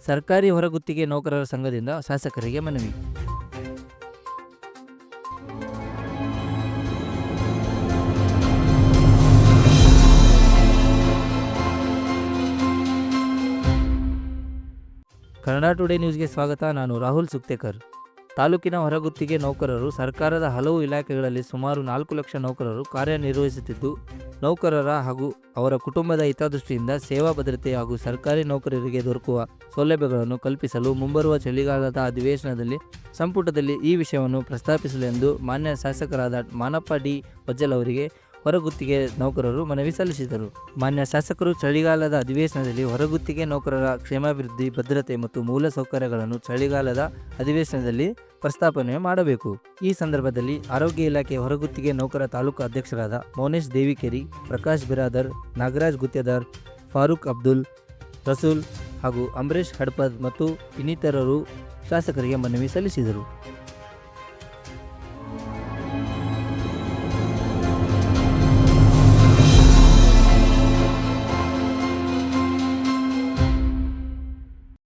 ಸರ್ಕಾರಿ ಹೊರಗುತ್ತಿಗೆ ನೌಕರರ ಸಂಘದಿಂದ ಶಾಸಕರಿಗೆ ಮನವಿ. ಕನ್ನಡ ಟುಡೇ ನ್ಯೂಸ್ಗೆ ಸ್ವಾಗತ. ನಾನು ರಾಹುಲ್ ಸುಕ್ತೇಕರ್. ತಾಲೂಕಿನ ಹೊರಗುತ್ತಿಗೆ ನೌಕರರು ಸರ್ಕಾರದ ಹಲವು ಇಲಾಖೆಗಳಲ್ಲಿ ಸುಮಾರು 4 ಲಕ್ಷ ನೌಕರರು ಕಾರ್ಯನಿರ್ವಹಿಸುತ್ತಿದ್ದು, ನೌಕರರ ಹಾಗೂ ಅವರ ಕುಟುಂಬದ ಹಿತದೃಷ್ಟಿಯಿಂದ ಸೇವಾ ಭದ್ರತೆ ಹಾಗೂ ಸರ್ಕಾರಿ ನೌಕರರಿಗೆ ದೊರಕುವ ಸೌಲಭ್ಯಗಳನ್ನು ಕಲ್ಪಿಸಲು ಮುಂಬರುವ ಚಳಿಗಾಲದ ಅಧಿವೇಶನದಲ್ಲಿ ಸಂಪುಟದಲ್ಲಿ ಈ ವಿಷಯವನ್ನು ಪ್ರಸ್ತಾಪಿಸಲು ಎಂದು ಮಾನ್ಯ ಶಾಸಕರಾದ ಮಾನಪ್ಪ ಡಿ ವಜ್ಜಲ್ ಅವರಿಗೆ ಹೊರಗುತ್ತಿಗೆ ನೌಕರರು ಮನವಿ ಸಲ್ಲಿಸಿದರು. ಮಾನ್ಯ ಶಾಸಕರು ಚಳಿಗಾಲದ ಅಧಿವೇಶನದಲ್ಲಿ ಹೊರಗುತ್ತಿಗೆ ನೌಕರರ ಕ್ಷೇಮಾಭಿವೃದ್ಧಿ, ಭದ್ರತೆ ಮತ್ತು ಮೂಲ ಸೌಕರ್ಯಗಳನ್ನು ಚಳಿಗಾಲದ ಅಧಿವೇಶನದಲ್ಲಿ ಪ್ರಸ್ತಾಪನೆ ಮಾಡಬೇಕು. ಈ ಸಂದರ್ಭದಲ್ಲಿ ಆರೋಗ್ಯ ಇಲಾಖೆ ಹೊರಗುತ್ತಿಗೆ ನೌಕರ ತಾಲೂಕು ಅಧ್ಯಕ್ಷರಾದ ಮೌನೇಶ್ ದೇವಿಕೆರಿ, ಪ್ರಕಾಶ್ ಬಿರಾದರ್, ನಾಗರಾಜ್ ಗುತ್ತೇದಾರ್, ಫಾರೂಕ್ ಅಬ್ದುಲ್, ರಸೂಲ್ ಹಾಗೂ ಅಂಬರೀಶ್ ಹಡ್ಪದ್ ಮತ್ತು ಇನ್ನಿತರರು ಶಾಸಕರಿಗೆ ಮನವಿ ಸಲ್ಲಿಸಿದರು.